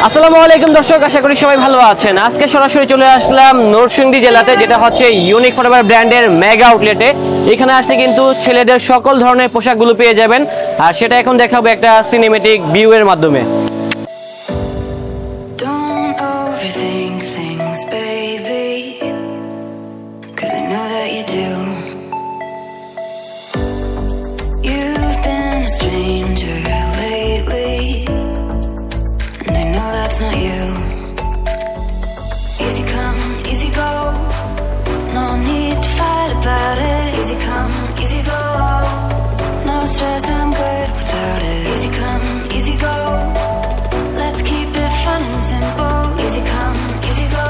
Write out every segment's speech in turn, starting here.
আসসালামু আলাইকুম দর্শক, আশা করি সবাই ভালো আছেন। আজকে সরাসরি চলে আসলাম নরসিংদী জেলাতে, যেটা হচ্ছে ইউনিক ফরএভার ব্র্যান্ডের মেগা আউটলেটে। এখানে আসলে কিন্তু ছেলেদের সকল ধরনের পোশাকগুলো পেয়ে যাবেন, আর সেটা এখন দেখাবো একটা সিনেমেটিক ভিউ এর মাধ্যমে। Don't overthink things, baby, 'cause I know that you do. You've been a stranger lately, and I know that's not you. Easy come, easy go, no need to fight about it. Easy come, easy go, no stress, I'm good without it. Easy come, easy go, let's keep it fun and simple. Easy come, easy go.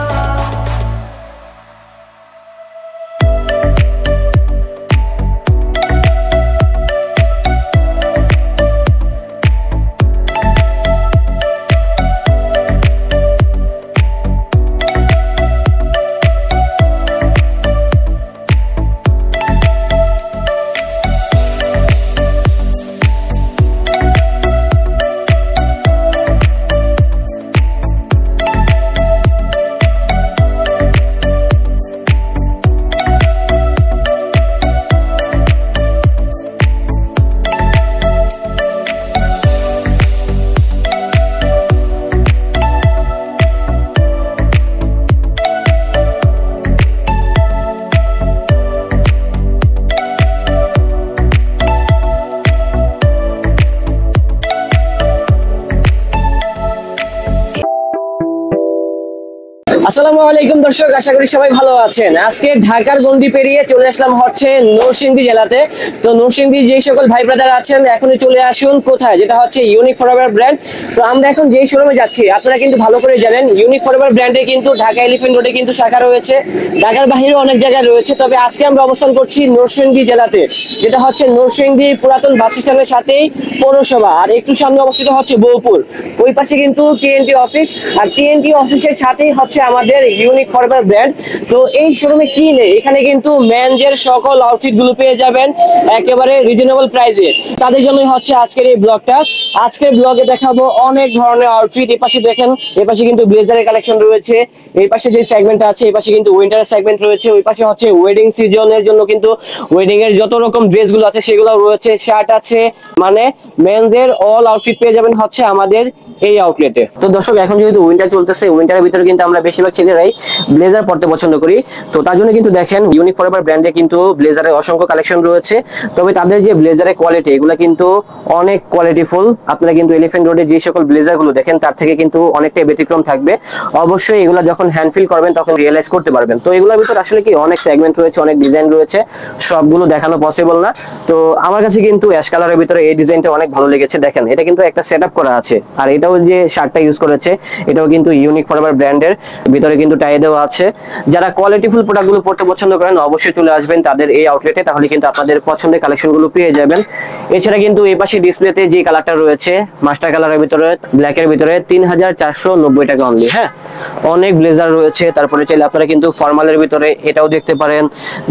আসসালামু আলাইকুম দর্শক, আশা করি সবাই ভালো আছেন। আজকে ঢাকার গন্ডি পেরিয়ে চলে আসলাম হচ্ছে নরসিংদী জেলাতে। তো নরসিংদী যে সকল ভাই ব্রাদার আছেন, এখনই চলে আসুন কোথায়, যেটা হচ্ছে ইউনিক ফরএভার ব্র্যান্ড। তো আমরা এখন যেই শোরুমে যাচ্ছি, আপনারা কিন্তু ভালো করে জানেন ইউনিক ফরএভার ব্র্যান্ডে কিন্তু ঢাকা এলিফ্যান্ট রোডে কিন্তু শাখা রয়েছে, ঢাকার বাইরেও অনেক জায়গায় রয়েছে। তবে আজকে আমরা অবস্থান করছি নরসিংদী জেলাতে, যেটা হচ্ছে নরসিংদী পুরাতন বাস স্ট্যান্ডের সাথেই পৌরসভা, আর একটু সামনে অবস্থিত হচ্ছে বউপুর। ওই পাশে কিন্তু টিএনটি অফিস, আর টিএনটি অফিসের সাথেই হচ্ছে আমাদের ইউনিক ফরএভার ব্র্যান্ড। তো এই শোরুমে কি নেই, এখানে কিন্তু মেনজের সকল আউটফিট গুলো পেয়ে যাবেন একেবারে রিজনেবল প্রাইসে। তাদের জন্যই হচ্ছে আজকের এই ব্লগটা। আজকের ব্লগে দেখাবো অনেক ধরনের আউটফিট। এই পাশে দেখেন, এই পাশে কিন্তু ব্লেজারের কালেকশন রয়েছে, এই পাশে যে সেগমেন্টটা আছে, এই পাশে কিন্তু উইন্টারের সেগমেন্ট রয়েছে, ওই পাশে হচ্ছে ওয়েডিং সিজনের জন্য কিন্তু ওয়েডিং এর যত রকম ড্রেস গুলো আছে সেগুলো রয়েছে, শার্ট আছে, মানে মেনজের অল আউটফিট পেয়ে যাবেন হচ্ছে আমাদের এই আউটলেটে। তো দর্শক, এখন যেহেতু উইন্টার চলতেছে, উইন্টারের ভিতরে কিন্তু আমরা বেশিরভাগ ছেলেরাই ব্লেজার পরতে পছন্দ করি। তো তার জন্য কিন্তু দেখেন ইউনিক ফরএভার ব্র্যান্ডে কিন্তু ব্লেজারের অসংখ্য কালেকশন রয়েছে। তবে তাদের যে ব্লেজারের কোয়ালিটি, এগুলো কিন্তু অনেক কোয়ালিটিফুল। আপনারা কিন্তু এলিফ্যান্ট রোডে যে সকল ব্লেজার গুলো দেখেন, তার থেকে কিন্তু অনেকটাই ব্যতিক্রম থাকবে। অবশ্যই এগুলো যখন হ্যান্ড ফিল করবেন তখন রিয়েলাইজ করতে পারবেন। তো এগুলোর ভিতর আসলে কি অনেক সেগমেন্ট রয়েছে, অনেক ডিজাইন রয়েছে, সবগুলো দেখানো পসিবল না। তো আমার কাছে কিন্তু অ্যাশ কালারের ভিতরে এই ডিজাইনটা অনেক ভালো লেগেছে। দেখেন, এটা কিন্তু একটা সেটআপ করা আছে, আর এটাও যে শার্টটা ইউজ করেছে এটাও কিন্তু ইউনিক ফরএভার ব্র্যান্ডের, ভিতরে কিন্তু টাই দেওয়া আছে। যারা কোয়ালিটিফুল প্রোডাক্টগুলো পড়তে পছন্দ করেন অবশ্যই চলে আসবেন তাদের এই আউটলেটে, তাহলে কিন্তু আপনাদের পছন্দের কালেকশনগুলো পেয়ে যাবেন। এছাড়া কিন্তু এই পাশে ডিসপ্লেতে যে কালারটা রয়েছে মাস্টার কালারের ভিতরে, ব্ল্যাকের ভিতরে 3490 টাকা অনলি। হ্যাঁ, অনেক ব্লেজার রয়েছে। তারপরে চাইলে আপনারা কিন্তু ফর্মালের ভিতরে এটাও দেখতে পারেন।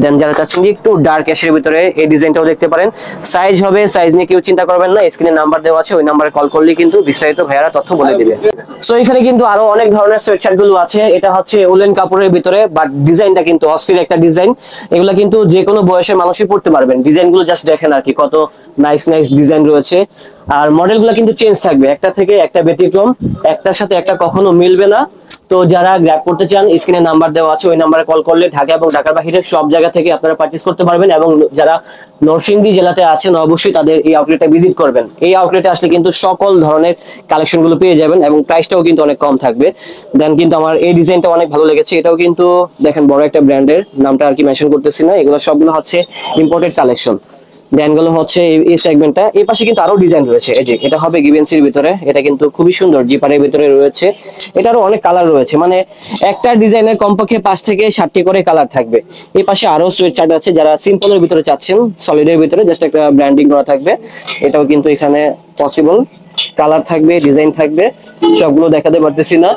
দেন যারা চাচ্ছেন যে একটু ডার্ক অ্যাশের ভিতরে এই ডিজাইনটাও দেখতে পারেন। সাইজ হবে, সাইজ নিয়ে কেউ চিন্তা করবেন না, স্ক্রিনে নাম্বার দেওয়া আছে, ওই নাম্বারে কল করলে কিন্তু বিস্তারিত ভাইয়ারা তথ্য বলে দিবে। সো এখানে কিন্তু আরো অনেক ধরনের সোয়েটশার্ট গুলো আছে। এটা হচ্ছে উলেন কাপড়ের ভিতরে, বাট ডিজাইনটা কিন্তু অস্থির একটা ডিজাইন। এগুলো কিন্তু যে কোনো বয়সের মানুষই পড়তে পারবেন। ডিজাইনগুলো জাস্ট দেখেন আর কি, কত নাইস নাইস ডিজাইন রয়েছে। আর মডেলগুলো কিন্তু চেঞ্জ থাকবে, একটা থেকে একটা ব্যতিক্রম, একটার সাথে একটা কখনো মিলবে না। তো যারা গ্র্যাব করতে চান, স্ক্রিনে নাম্বার দেওয়া আছে, ওই নাম্বারে কল করলে ঢাকা এবং ঢাকার বাইরে সব জায়গা থেকে আপনারা পারচেজ করতে পারবেন। এবং যারা নরসিংদী জেলাতে আছেন অবশ্যই তাদের এই আউটলেটে ভিজিট করবেন। এই আউটলেটে আসলে কিন্তু সকল ধরনের কালেকশন গুলো পেয়ে যাবেন এবং প্রাইসটাও কিন্তু অনেক কম থাকবে। দেন কিন্তু আমার এই ডিজাইনটা অনেক ভালো লেগেছে। এটাও কিন্তু দেখেন বড় একটা ব্র্যান্ডের, নামটা আর কি মেনশন করতেছি না। এগুলো সবগুলো হচ্ছে ইম্পোর্টেড কালেকশন। ব্র্যান্ডগুলো হচ্ছে এই সেগমেন্টটা। এই পাশে কিন্তু আরো ডিজাইন রয়েছে। এই যে এটা হবে গিভেন্সির ভিতরে, এটা কিন্তু খুবই সুন্দর, জিপারের ভিতরে রয়েছে। এটারও অনেক কালার রয়েছে, মানে একটা ডিজাইনের কমপক্ষে 5 থেকে 7টি করে কালার থাকবে। এই পাশে আরো সোয়েটশার্ট আছে, যারা সিম্পলের ভিতরে চাচ্ছেন, সলিডের ভিতরে জাস্ট একটা ব্র্যান্ডিং করা থাকবে, এটাও কিন্তু এখানে পসিবল। কালার থাকবে, ডিজাইন থাকবে, সবগুলো দেখাতে পারতেছি না।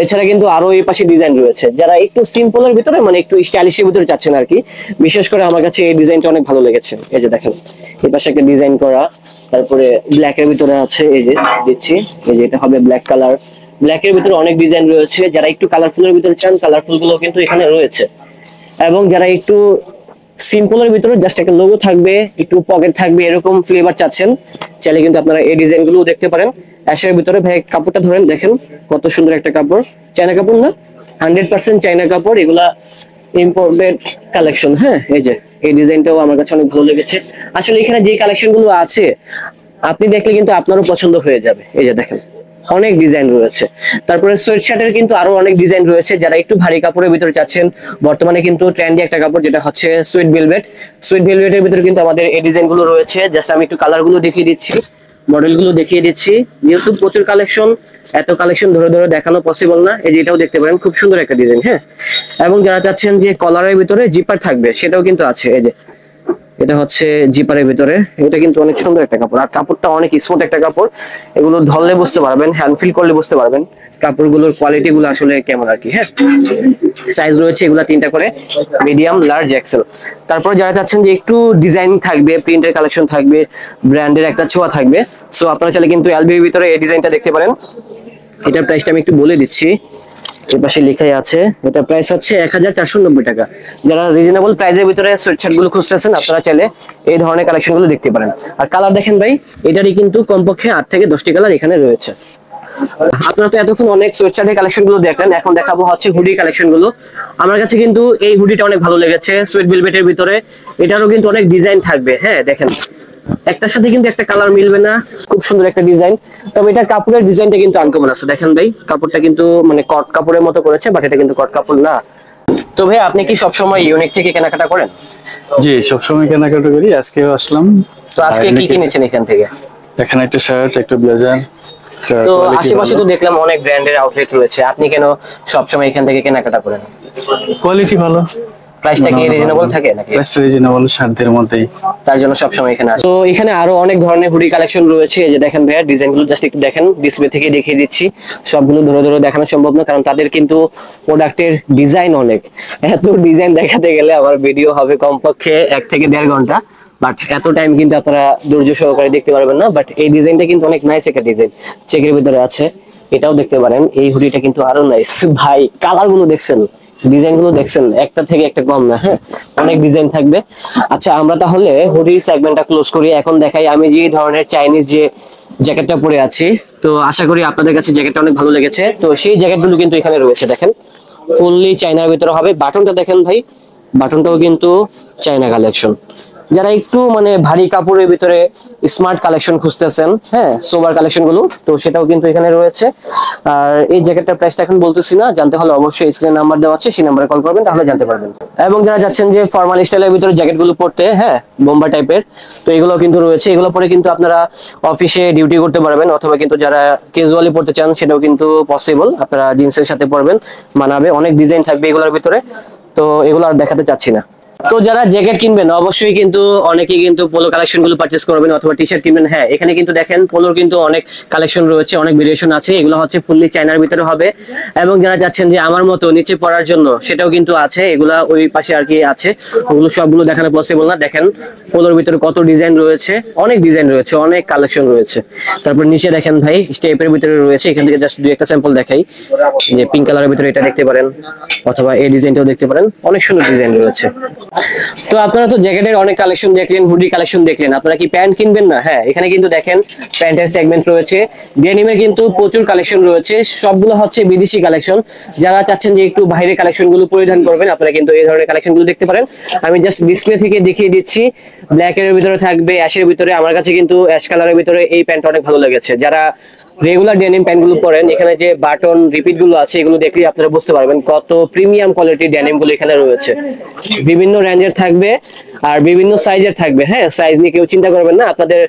এছাড়া কিন্তু আরো এই পাশে ডিজাইন রয়েছে, যারা একটু সিম্পলের ভিতরে মানে একটু স্টাইলিশের ভিতরে চাচ্ছেন আর কি। বিশেষ করে আমার কাছে এই ডিজাইনটা অনেক ভালো লেগেছে। এই যে দেখেন, এই পাশে একটা ডিজাইন করা, তারপরে ব্ল্যাক এর ভিতরে আছে, এই যে দিচ্ছি, এই যে এটা হবে ব্ল্যাক কালার। ব্ল্যাকের ভিতরে অনেক ডিজাইন রয়েছে, যারা একটু কালারফুলের ভিতরে চান কালারফুল গুলো কিন্তু এখানে রয়েছে, এবং যারা একটু সিম্পলের ভিতরে জাস্ট একটা লোগো থাকবে, একটু পকেট থাকবে এরকম ফ্লেভার চাচ্ছেন, চাইলে কিন্তু আপনারা এই ডিজাইন গুলো দেখতে পারেন। অ্যাশের ভিতরে ভাই কাপড়টা ধরেন, দেখেন কত সুন্দর একটা কাপড়, চায়না কাপড় না, 100% চায়না কাপড়, এগুলা ইম্পোর্টেড কালেকশন। হ্যাঁ, এই যে এই ডিজাইনটাও আমার কাছে অনেক ভালো লেগেছে। আসলে এখানে যে কালেকশন গুলো আছে আপনি দেখলে কিন্তু আপনারও পছন্দ হয়ে যাবে। এই যে দেখেন অনেক ডিজাইন রয়েছে। তারপরে সোয়েট শার্টের কিন্তু আরো অনেক ডিজাইন রয়েছে, যারা একটু ভারী কাপড়ের ভিতরে চাচ্ছেন। বর্তমানে কিন্তু ট্রেন্ডি একটা কাপড় যেটা হচ্ছে সুইট ভেলভেট। সুইট ভেলভেটের ভিতরে কিন্তু আমাদের এই ডিজাইন গুলো রয়েছে। জাস্ট আমি একটু কালার গুলো দেখিয়ে দিচ্ছি, মডেল গুলো দেখিয়ে দিচ্ছি, যেহেতু প্রচুর কালেকশন, এত কালেকশন ধরে ধরে দেখানো পসিবল না। এই যে এটাও দেখতে পারেন, খুব সুন্দর একটা ডিজাইন। হ্যাঁ, এবং যারা চাচ্ছেন যে কলারের ভিতরে জিপার থাকবে সেটাও কিন্তু আছে। এই যে এটা হচ্ছে জিপারের ভিতরে, এটা কিন্তু অনেক সুন্দর একটা কাপড়, আর কাপড়টা অনেক স্মুথ একটা কাপড়। এগুলো ধরলে বুঝতে পারবেন, হ্যান্ড ফিল করলে বুঝতে পারবেন কাপড়গুলোর কোয়ালিটি গুলো আসলে কেমন আর কি। হ্যাঁ, সাইজ রয়েছে এগুলা 3টা করে, মিডিয়াম, লার্জ, এক্সেল। তারপর যারা চাচ্ছেন যে একটু ডিজাইন থাকবে, প্রিন্টের কালেকশন থাকবে, ব্র্যান্ডের একটা ছোঁয়া থাকবে, সো আপনারা চাইলে কিন্তু এলবির ভিতরে এই ডিজাইনটা দেখতে পারেন। এটার প্রাইসটা আমি একটু বলে দিচ্ছি, এর পাশে লেখাই আছে। এটা প্রাইস হচ্ছে 1490 টাকা। যারা রিজনেবল প্রাইসের ভিতরে সোয়েটশার্ট গুলো খুঁজতেছেন আপনারা চাইলে এই ধরনের কালেকশন গুলো দেখতে পারেন। আর কালার দেখেন ভাই, এটারই কিন্তু কমপক্ষে 8 থেকে 10টি কালার এখানে রয়েছে। আপনারা তো এতক্ষণ অনেক সোয়েটশার্টের কালেকশন গুলো দেখলেন, এখন দেখাবো হচ্ছে হুডি কালেকশন গুলো। আমার কাছে কিন্তু এই হুডিটা অনেক ভালো লেগেছে, সুইট ভেলভেটের ভিতরে। এটারও কিন্তু অনেক ডিজাইন থাকবে। হ্যাঁ দেখেন, একটার সাথে কিন্তু একটা কালার মিলবে না, খুব সুন্দর একটা ডিজাইন। তবে এটার কাপড়ের ডিজাইনটা কিন্তু আনকমন আছে। দেখেন ভাই, কাপড়টা কিন্তু মানে কট কাপড়ের মতো করেছে, বাট এটা কিন্তু কট কাপড় না। তো ভাই, আপনি কি সবসময় ইউনিক থেকে কেনাকাটা করেন? জি, সবসময় কেনাকাটা করি, আজকেও আসলাম। তো আজকে কি কিনেছেন এখান থেকে? এখানে একটা শার্ট, একটা ব্লেজার। তো আশেপাশে তো দেখলাম অনেক ব্র্যান্ডের আউটলেট রয়েছে, আপনি কেন সবসময় এখান থেকে কেনাকাটা করেন? কোয়ালিটি ভালো, প্রাইসটা কি রিজনেবল থাকে নাকি? প্রাইসটা রিজনেবল, সাধ্যের মধ্যেই, তার জন্য সবসময় এখানে আসে। তো এখানে আরো অনেক ধরনের হুডি কালেকশন রয়েছে। এই যে দেখেন ভাইয়া, ডিজাইনগুলো জাস্ট একটু দেখেন, ডিসপ্লে থেকে দেখিয়ে দিচ্ছি। সবগুলো ধরে ধরে দেখানো সম্ভব না, কারণ তাদের কিন্তু প্রোডাক্টের ডিজাইন অনেক। এত ডিজাইন দেখাতে গেলে আমার ভিডিও হবে কমপক্ষে 1 থেকে 1.5 ঘন্টা, বাট এত টাইম কিন্তু আপনারা ধৈর্য সহকারে দেখতে পারবেন না। বাট এই ডিজাইনটা কিন্তু অনেক নাইস একটা ডিজাইন, চেকের ভিতরে আছে, এটাও দেখতে পারেন। এই হুডিটা কিন্তু আরো নাইস ভাই, কালার গুলো দেখছেন, ডিজাইন গুলো দেখছেন, একটা থেকে একটা কম না। হ্যাঁ, অনেক ডিজাইন থাকবে। আচ্ছা, আমরা তাহলে হুডি সেগমেন্টটা ক্লোজ করি। এখন দেখাই আমি যে ধরনের চাইনিজ যে জ্যাকেটটা পরে আছি। তো আশা করি আপনাদের কাছে জ্যাকেটটা অনেক ভালো লেগেছে। তো সেই জ্যাকেটগুলো কিন্তু এখানে রয়েছে, দেখেন ফুললি চাইনার ভিতরে হবে। বাটনটা দেখেন ভাই, বাটনটাও কিন্তু চাইনা কালেকশন। যারা একটু মানে ভারী কাপড়ের ভিতরে স্মার্ট কালেকশন খুঁজতেছেন, হ্যাঁ সোবার কালেকশন গুলো, তো সেটাও কিন্তু এখানে রয়েছে। আর এই জ্যাকেটটার প্রাইসটা এখন বলতেছি না, জানতে হলে অবশ্যই স্ক্রিনে নাম্বার দেওয়া আছে, সেই নাম্বারে কল করবেন, তাহলে জানতে পারবেন। এবং যারা যাচ্ছেন যে ফর্মাল স্টাইলের ভিতরে জ্যাকেট গুলো পরতে, হ্যাঁ বোম্বার টাইপের, তো এগুলো কিন্তু রয়েছে। এগুলো পরে কিন্তু আপনারা অফিসে ডিউটি করতে পারবেন, অথবা কিন্তু যারা ক্যাজুয়ালি পড়তে চান সেটাও কিন্তু পসিবল। আপনারা জিন্সের সাথে পরবেন, মানাবে। অনেক ডিজাইন থাকবে এগুলোর ভিতরে, তো এগুলো আর দেখাতে চাচ্ছি না। তো যারা জ্যাকেট কিনবেন অবশ্যই কিন্তু অনেকেই কিন্তু পোলো কালেকশন গুলো পারচেজ করবেন, অথবা টি শার্ট কিনবেন। হ্যাঁ, এখানে কিন্তু দেখেন পোলোর কিন্তু অনেক কালেকশন রয়েছে, অনেক ভেরিয়েশন আছে। এগুলো হচ্ছে ফুললি চাইনার ভিতরে হবে। এবং যারা যাচ্ছেন যে আমার মতো নিচে পরার জন্য, সেটাও কিন্তু আছে। এগুলা ওই পাশে আর কি আছে, ওগুলো সবগুলো দেখানো পসিবল না। দেখেন পোলোর ভিতরে কত ডিজাইন রয়েছে, অনেক ডিজাইন রয়েছে, অনেক কালেকশন রয়েছে। তারপর নিচে দেখেন ভাই, স্টেপের ভিতরে রয়েছে। এখান থেকে জাস্ট দুই একটা স্যাম্পল দেখাই, যে পিঙ্ক কালারের ভিতরে এটা দেখতে পারেন, অথবা এই ডিজাইনটাও দেখতে পারেন, অনেক সুন্দর ডিজাইন রয়েছে। তো আপনারা তো জ্যাকেটের অনেক কালেকশন দেখলেন, হুডি কালেকশন দেখলেন, আপনারা কি প্যান্ট কিনবেন না? হ্যাঁ, এখানে কিন্তু দেখেন প্যান্টের সেগমেন্ট রয়েছে, ডেনিমের কিন্তু প্রচুর কালেকশন রয়েছে, সবগুলো হচ্ছে বিদেশি কালেকশন। যারা চাচ্ছেন যে একটু বাইরের কালেকশন গুলো পরিধান করবেন, আপনারা কিন্তু এই ধরনের কালেকশন গুলো দেখতে পারেন। আমি জাস্ট ডিসপ্লে থেকে দেখিয়ে দিচ্ছি। ব্ল্যাক এর ভিতরে থাকবে, অ্যাশের ভিতরে। আমার কাছে কিন্তু অ্যাশ কালারের ভিতরে এই প্যান্টটা অনেক ভালো লেগেছে। যারা রেগুলার ডেনিম প্যান্ট গুলো পরেন, এখানে যে বাটন রিপিট গুলো আছে, এগুলো দেখলে আপনারা বুঝতে পারবেন কত প্রিমিয়াম কোয়ালিটির ডেনিম গুলো এখানে রয়েছে। বিভিন্ন রেঞ্জের থাকবে আর বিভিন্ন সাইজের থাকবে। হ্যাঁ, সাইজ নিয়ে কেউ চিন্তা করবেন না, আপনাদের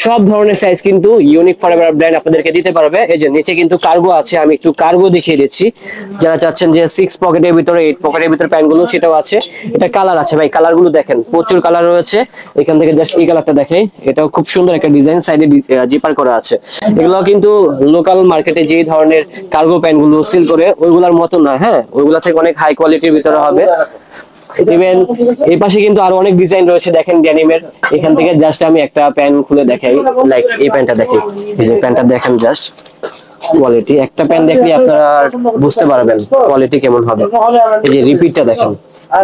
সব ধরনের সাইজ কিন্তু ইউনিক ফরএভার ব্র্যান্ড আপনাদেরকে দিতে পারবে। এই যে নিচে কিন্তু কার্গো আছে, আমি একটু কার্গো দেখিয়ে দিচ্ছি। যারা চাচ্ছেন যে 6 পকেটের ভিতরে 8 পকেটের ভিতরে প্যান্ট গুলো, সেটাও আছে। এটা কালার আছে ভাই, কালার গুলো দেখেন, প্রচুর কালার রয়েছে। এখান থেকে জাস্ট এই কালারটা দেখাই, এটাও খুব সুন্দর একটা ডিজাইন, সাইডে জিপার করা আছে। এগুলো কিন্তু লোকাল মার্কেটে যে ধরনের কার্গো প্যান্ট গুলো সেল করে ওইগুলোর মতো না। হ্যাঁ, ওইগুলা থেকে অনেক হাই কোয়ালিটির ভিতরে হবে। ইভেন এই পাশে কিন্তু আরো অনেক ডিজাইন রয়েছে, দেখেন ডেনিমের। এখান থেকে জাস্ট আমি একটা প্যান্ট খুলে দেখাই, লাইক এই প্যান্টটা দেখি, এই যে প্যান্টটা দেখেন জাস্ট কোয়ালিটি, একটা প্যান্ট দেখলে আপনারা বুঝতে পারবেন কোয়ালিটি কেমন হবে। এই যে রিপিটটা দেখেন,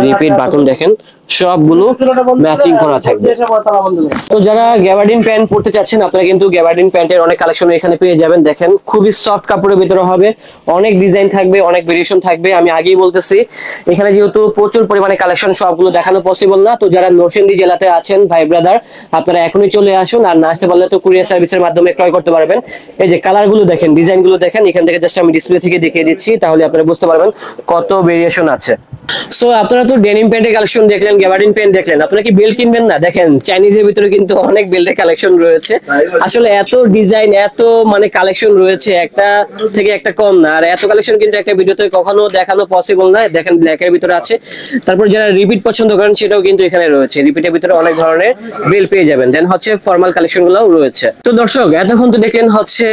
রিপিট বাটন দেখেন, সবগুলো ম্যাচিং করা থাকবে। তো যারা গ্যাবার্ডিন প্যান্ট পড়তে চাচ্ছেন আপনারা কিন্তু গ্যাবার্ডিন প্যান্টের অনেক কালেকশন এখানে পেয়ে যাবেন। দেখেন খুবই সফট কাপড়ের ভিতরে হবে, অনেক ডিজাইন থাকবে, অনেক ভেরিয়েশন থাকবে। আমি আগেই বলতেছি এখানে যেহেতু প্রচুর পরিমাণে কালেকশন, সবগুলো দেখানো পসিবল না। তো যারা নরসিংদী জেলাতে আছেন ভাই ব্রাদার, আপনারা এখনই চলে আসুন, আর না আসতে পারলে তো কুরিয়ার সার্ভিসের মাধ্যমে ক্রয় করতে পারবেন। এই যে কালার গুলো দেখেন, ডিজাইন গুলো দেখেন, এখান থেকে জাস্ট আমি ডিসপ্লে থেকে দেখিয়ে দিচ্ছি, তাহলে আপনারা বুঝতে পারবেন কত ভেরিয়েশন আছে। সো আপনারা তো ডেনিম প্যান্টের কালেকশন দেখলেন, গ্যাবার্ডিন প্যান্ট দেখলেন, আপনারা কি বেল্ট কিনবেন না? দেখেন চাইনিজের ভিতরে কিন্তু অনেক বেল্টের কালেকশন রয়েছে। আসলে এত ডিজাইন, এত মানে কালেকশন রয়েছে, একটা থেকে একটা কম না। আর এত কালেকশন কিন্তু একটা ভিডিওতে কখনো দেখানো পসিবল না। দেখেন ব্ল্যাক এর ভিতরে আছে। তারপর যারা রিপিট পছন্দ করেন সেটাও কিন্তু এখানে রয়েছে। রিপিটের ভিতরে অনেক ধরনের বেল্ট পেয়ে যাবেন। দেন হচ্ছে ফর্মাল কালেকশন গুলোও রয়েছে। তো দর্শক এতক্ষণ তো দেখলেন হচ্ছে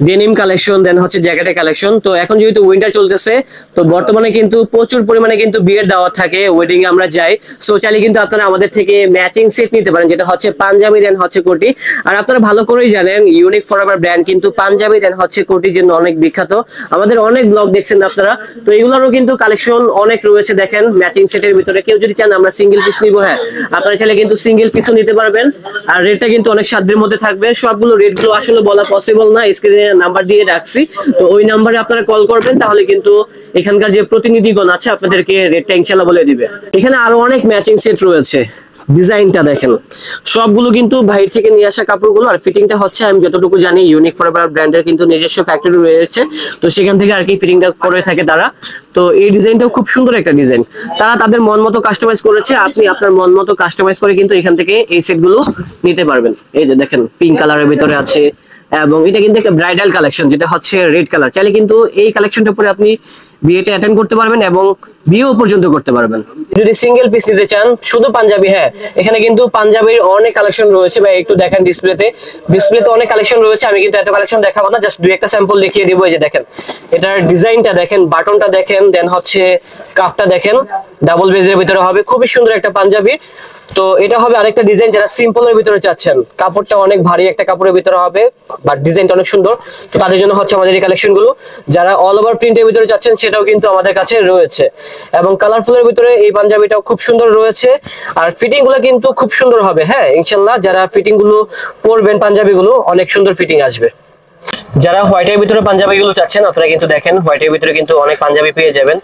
ডেনিম কালেকশন, দেন হচ্ছে জ্যাকেটের কালেকশন। তো এখন যেহেতু উইন্টার চলতেছে, তো বর্তমানে কিন্তু প্রচুর পরিমাণে কিন্তু বিয়ের দাওয়াত থাকে, ওয়েডিং এ আমরা যাই। সো চাইলে কিন্তু আপনারা আমাদের থেকে ম্যাচিং সেট নিতে পারেন, যেটা হচ্ছে পাঞ্জাবি দেন হচ্ছে কোটি। আর আপনারা ভালো করেই জানেন ইউনিক ফরএভার ব্র্যান্ড কিন্তু পাঞ্জাবি দেন হচ্ছে কোটির জন্য অনেক বিখ্যাত। আমাদের অনেক ব্লগ দেখছেন আপনারা, তো এগুলোরও কিন্তু কালেকশন অনেক রয়েছে। দেখেন ম্যাচিং সেটের ভিতরে কেউ যদি চান আমরা সিঙ্গেল পিস নিবো, হ্যাঁ আপনারা চাইলে কিন্তু সিঙ্গেল পিসও নিতে পারবেন। আর রেটটা কিন্তু অনেক সাধ্যের মধ্যে থাকবে। সবগুলো রেটগুলো আসলে বলা পসিবল না, স্ক্রিনে নাম্বার দিয়ে রাখছি, তো ওই নাম্বারে আপনারা কল করবেন, তাহলে কিন্তু এখানকার যে প্রতিনিধিগণ আছে আপনাদেরকে রেটটা ইনশাআল্লাহ বলে দিবে। এখানে আরো অনেক ম্যাচিং সেট রয়েছে। ডিজাইনটা দেখেন, সবগুলো কিন্তু বাইরে থেকে নিয়ে আসা কাপড়গুলো। আর ফিটিংটা হচ্ছে আমি যতটুকু জানি ইউনিক ফরএভার ব্র্যান্ডের কিন্তু নিজস্ব ফ্যাক্টরি রয়েছে, তো সেখান থেকে আর কি ফিটিংটা করে থাকে তারা। তো এই ডিজাইনটাও খুব সুন্দর একটা ডিজাইন, তারা তাদের মন মতো কাস্টমাইজ করেছে। আপনি আপনার মন মতো কাস্টমাইজ করে কিন্তু এখান থেকে এই সেটগুলো নিতে পারবেন। এই যে দেখেন পিঙ্ক কালারের ভিতরে আছে, এবং এটা কিন্তু একটা ব্রাইডাল কালেকশন, যেটা হচ্ছে রেড কালার। চাইলে কিন্তু এই কালেকশনটা পরে আপনি বিয়েতে অ্যাটেন্ড করতে পারবেন এবং বিয়েও পর্যন্ত করতে পারবেন। যদি সিঙ্গেল পিস নিতে চান শুধু পাঞ্জাবি, হ্যাঁ এখানে কিন্তু পাঞ্জাবির অনেক কালেকশন রয়েছে ভাই, একটু দেখেন ডিসপ্লেতে অনেক কালেকশন রয়েছে। আমি কিন্তু এত কালেকশন দেখাবো না, জাস্ট দুই একটা স্যাম্পল দেখিয়ে দিব। এই যে দেখেন এটার ডিজাইনটা দেখেন, বাটনটা দেখেন, দেন হচ্ছে কাফটা দেখেন, ডাবল বেজের ভিতরে হবে, খুবই সুন্দর একটা পাঞ্জাবি। তো এটা হবে আরেকটা ডিজাইন যারা সিম্পলের ভিতরে চাচ্ছেন, কাপড়টা অনেক ভারী একটা কাপড়ের ভিতরে হবে, বাট ডিজাইনটা অনেক সুন্দর, তো তাদের জন্য হচ্ছে আমাদের এই কালেকশন গুলো। যারা অল ওভার প্রিন্টের ভিতরে চাচ্ছেন সেটাও কিন্তু আমাদের কাছে রয়েছে, এবং কালারফুলের ভিতরে এই পাঞ্জাবিটাও খুব সুন্দর রয়েছে। আর ফিটিং গুলো কিন্তু খুব সুন্দর হবে, হ্যাঁ ইনশাল্লাহ যারা ফিটিং গুলো পরবেন পাঞ্জাবি গুলো অনেক সুন্দর ফিটিং আসবে। যারা হোয়াইটের ভিতরে পাঞ্জাবি গুলো চাচ্ছেন আপনারা কিন্তু দেখেন হোয়াইটের ভিতরে কিন্তু অনেক পাঞ্জাবি পেয়ে যাবেন।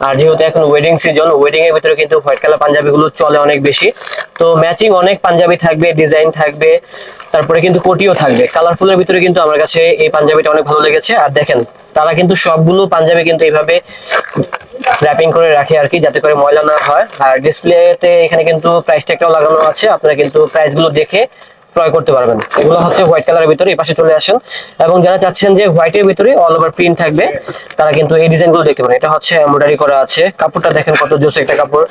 আর যেহেতু এখন ওয়েডিং সিজন, ওয়েডিং এর ভিতরে কিন্তু হোয়াইট কালার পাঞ্জাবি গুলো চলে অনেক বেশি। তো ম্যাচিং অনেক পাঞ্জাবি থাকবে, ডিজাইন থাকবে, তারপরে কিন্তু কোটিও থাকবে। কালারফুলের ভিতরে কিন্তু আমার কাছে এই পাঞ্জাবিটা অনেক ভালো লেগেছে। আর দেখেন তারা কিন্তু সবগুলো পাঞ্জাবি কিন্তু এইভাবে র্যাপিং করে রাখে আর কি, যাতে করে ময়লা না হয়। আর ডিসপ্লেতে এখানে কিন্তু প্রাইস ট্যাগটাও লাগানো আছে, আপনারা কিন্তু প্রাইস গুলো দেখে ক্রয় করতে পারবেন। এগুলো হচ্ছে হোয়াইট কালারের ভিতরে, এই পাশে চলে আসেন। এবং যারা চাচ্ছেন যে হোয়াইটের ভিতরে অল ওভার প্রিন্ট থাকবে তারা কিন্তু এই ডিজাইনগুলো দেখতে পারেন। এটা হচ্ছে এমব্রয়ডারি করা আছে, কাপড়টা দেখেন কত জোস একটা কাপড়।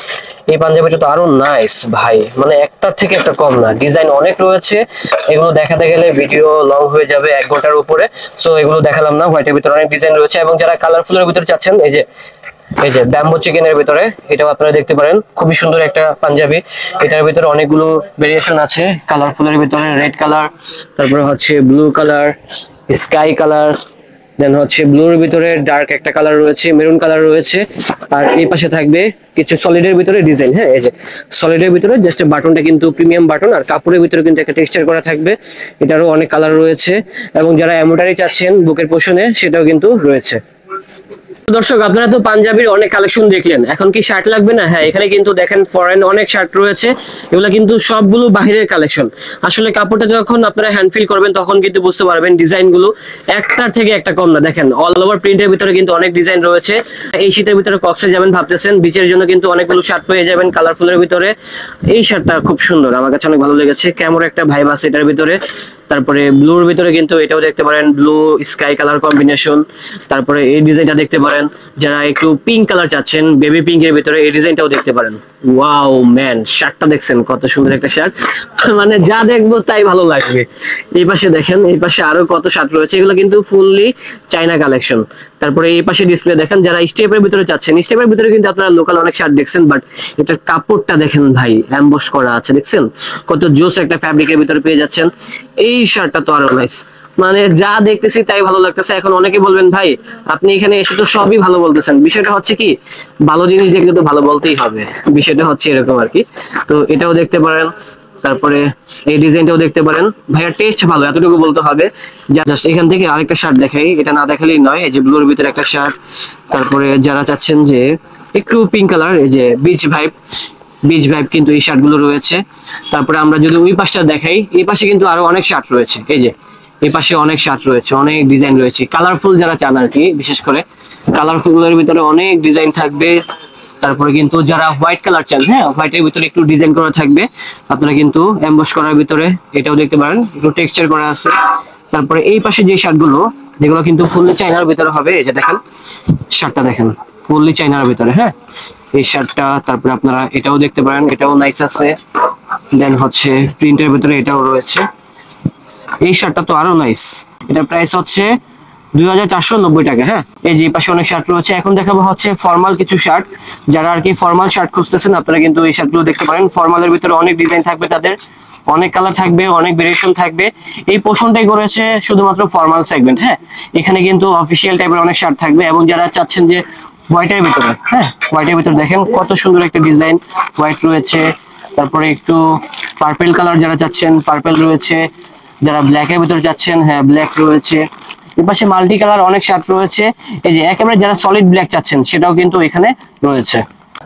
এই পাঞ্জাবিটা তো আরো নাইস ভাই, মানে একটার থেকে একটা কম না, ডিজাইন অনেক রয়েছে। এগুলো দেখাতে গেলে ভিডিও লং হয়ে যাবে 1 ঘন্টার উপরে, সো এগুলো দেখালাম না। হোয়াইটের ভিতরে অনেক ডিজাইন রয়েছে, এবং যারা কালারফুলের ভিতরে চাচ্ছেন এই যে ব্যাম্বো চিকেনের ভিতরে, এটাও আপনারা দেখতে পারেন, খুবই সুন্দর একটা পাঞ্জাবি। এটার ভিতরে অনেকগুলো ভেরিয়েশন আছে, কালারফুলের ভিতরে রেড কালার, তারপরে হচ্ছে ব্লু কালার, স্কাই কালার, দেন হচ্ছে ব্লুর ভিতরে ডার্ক একটা কালার রয়েছে, মেরুন কালার রয়েছে। আর এই পাশে থাকবে কিছু সলিডের ভিতরে ডিজাইন, হ্যাঁ এই যে সলিডের ভিতরে জাস্ট বাটনটা কিন্তু প্রিমিয়াম বাটন, আর কাপড়ের ভিতরে কিন্তু একটা টেক্সচার করা থাকবে। এটারও অনেক কালার রয়েছে, এবং যারা এমব্রয়ডারি চাচ্ছেন বুকের পোষণে সেটাও কিন্তু রয়েছে। দর্শক আপনারা তো পাঞ্জাবির অনেক কালেকশন দেখলেন, এখন কি শার্ট লাগবে না? হ্যাঁ এখানে কিন্তু দেখেন ফরেন অনেক শার্ট রয়েছে, এগুলো কিন্তু সবগুলো বাহিরের কালেকশন। আসলে কাপড়টা যখন আপনারা হ্যান্ড ফিল করবেন তখন কিন্তু বুঝতে পারবেন ডিজাইন গুলো একটার থেকে একটা কম না। দেখেন অল ওভার প্রিন্টের ভিতরে কিন্তু অনেক ডিজাইন রয়েছে। এই শীতের ভিতরে কক্সে যাবেন ভাবতেছেন, বিচের জন্য কিন্তু অনেকগুলো শার্ট পেয়ে যাবেন কালারফুলের ভিতরে। এই শার্টটা খুব সুন্দর, আমার কাছে অনেক ভালো লেগেছে, কেমন একটা ভাইব আছে এটার ভিতরে। তারপরে ব্লুর ভিতরে কিন্তু এটাও দেখতে পারেন, ব্লু স্কাই কালার কম্বিনেশন। তারপরে এই ডিজাইনটা দেখতে পারেন, যারা একটু পিঙ্ক কালার চাচ্ছেন বেবি পিঙ্কের ভিতরে এই ডিজাইনটাও দেখতে পারেন। ওয়াও ম্যান, শার্টটা দেখছেন কত সুন্দর একটা শার্ট, মানে যা দেখবো তাই ভালো লাগবে। এই পাশে দেখেন, এই পাশে আরো কত শার্ট রয়েছে, এগুলো কিন্তু ফুললি চাইনা কালেকশন। তারপরে এই পাশে ডিসপ্লে দেখেন, যারা স্টেপের ভিতরে চাচ্ছেন, স্টেপের ভিতরে কিন্তু আপনারা লোকাল অনেক শার্ট দেখছেন, বাট এটার কাপড়টা দেখেন ভাই, এমবস করা আছে, দেখছেন কত জোস একটা ফ্যাব্রিকের ভিতরে পেয়ে যাচ্ছেন। এই শার্টটা তো আরো নাইস, মানে যা দেখতেছি তাই ভালো লাগতেছে। এখন অনেকে বলবেন ভাই আপনি এখানে এসে তো সবই ভালো বলতেছেন, বিষয়টা হচ্ছে কি ভালো জিনিস দেখলে তো ভালো বলতেই হবে, বিষয়টা হচ্ছে এরকম আর কি। তো এটাও দেখতে পারেন, তারপরে এই ডিজাইনটাও দেখতে পারেন। ভাইয়া টেস্ট ভালো, এতটুকু বলতে হবে। জাস্ট এখান থেকে আরেকটা শার্ট দেখাই, এটা না দেখালেই নয়। এই যে ব্লুর ভিতরে একটা শার্ট, তারপরে যারা চাচ্ছেন যে একটু পিঙ্ক কালার, এই যে বিচ ভাইব কিন্তু এই শার্ট গুলো রয়েছে। তারপরে আমরা যদি ওই পাশটা দেখাই, এই পাশে কিন্তু আরো অনেক শার্ট রয়েছে। এই যে এই পাশে অনেক শার্ট রয়েছে, অনেক ডিজাইন রয়েছে, কালারফুল যারা চান আর কি। বিশেষ করে কালারফুল গুলোর ভিতরে অনেক ডিজাইন থাকবে। তারপরে কিন্তু যারা হোয়াইট কালার চান, হ্যাঁ হোয়াইটের ভিতরে একটু ডিজাইন করা থাকবে, আপনারা কিন্তু এমবস করার ভিতরে এটাও দেখতে পারেন, একটু টেক্সচার করা আছে। তারপরে এই পাশে যে শার্ট গুলো, যেগুলো কিন্তু ফুললি চাইনার ভিতরে হবে, এই যে দেখেন শার্টটা দেখেন ফুললি চাইনার ভিতরে, হ্যাঁ এই শার্টটা। তারপরে আপনারা এটাও দেখতে পারেন, এটাও নাইস আছে। দেন হচ্ছে প্রিন্টের ভিতরে এটাও রয়েছে, এই শার্টটা তো আরো নাইস। এটা প্রাইস হচ্ছে 2490 টাকা। হ্যাঁ এই যে পাশে অনেক শার্ট রয়েছে। এখন দেখাবো হচ্ছে ফর্মাল কিছু শার্ট, যারা আর কি ফর্মাল শার্ট খুঁজতেছেন আপনারা কিন্তু এই শার্টগুলো দেখতে পারেন। ফর্মালের ভিতরে অনেক ডিজাইন থাকবে, তাদের অনেক কালার থাকবে, অনেক ভেরিয়েশন থাকবে। এই পোর্শনটাই করেছে শুধুমাত্র ফর্মাল সেগমেন্ট। হ্যাঁ এখানে কিন্তু অফিসিয়াল টাইপের অনেক শার্ট থাকবে, এবং যারা চাচ্ছেন যে হোয়াইটের ভিতরে, হ্যাঁ হোয়াইটের ভিতরে দেখেন কত সুন্দর একটা ডিজাইন, হোয়াইট রয়েছে। তারপরে একটু পার্পেল কালার যারা চাচ্ছেন পার্পেল রয়েছে, যারা ব্ল্যাকের ভিতরে যাচ্ছেন হ্যাঁ ব্ল্যাক রয়েছে। এর পাশে মাল্টি কালার অনেক শার্ট রয়েছে। এই যে একেবারে যারা সলিড ব্ল্যাক চাচ্ছেন সেটাও কিন্তু এখানে রয়েছে।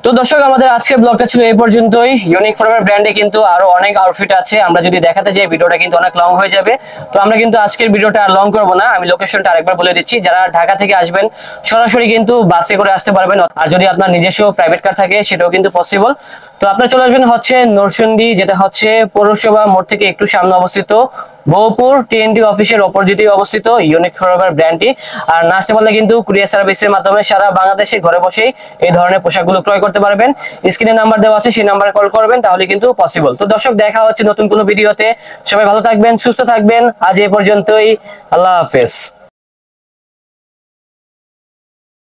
তো দর্শক আমাদের আজকের ব্লগটা ছিল এই পর্যন্তই। ইউনিক ফরওয়ার্ড ব্র্যান্ডে কিন্তু আরো অনেক আউটফিট আছে, আমরা যদি দেখাতে যাই ভিডিওটা কিন্তু অনেক লং হয়ে যাবে। তো আমরা কিন্তু আজকের ভিডিওটা আর লং করব না, আমি লোকেশনটা আরেকবার বলে দিচ্ছি। যারা ঢাকা থেকে আসবেন সরাসরি কিন্তু বাসে করে আসতে পারবেন, আর যদি আপনার নিজস্ব প্রাইভেট কার থাকে সেটাও কিন্তু পসিবল। তো আপনারা চলে আসবেন হচ্ছে নরসিংদী, যেটা হচ্ছে পৌরসভা মোড় থেকে একটু সামনে অবস্থিত, বহুপুর টিএনটি অফিসের অপোজিটে অবস্থিত ইউনিক ফরওয়ার্ড ব্র্যান্ডটি। আর না আসতে পারলে কিন্তু কুরিয়ার সার্ভিসের মাধ্যমে সারা বাংলাদেশে ঘরে বসেই এই ধরনের পোশাকগুলো ক্রয় করতে পারবেন। স্ক্রিনে নাম্বার দেওয়া আছে, সেই নাম্বারে কল করবেন, তাহলে কিন্তু পসিবল। তো দর্শক দেখা হচ্ছে নতুন কোনো ভিডিওতে, সবাই ভালো থাকবেন, সুস্থ থাকবেন। আজ এই পর্যন্তই, আল্লাহ হাফেজ।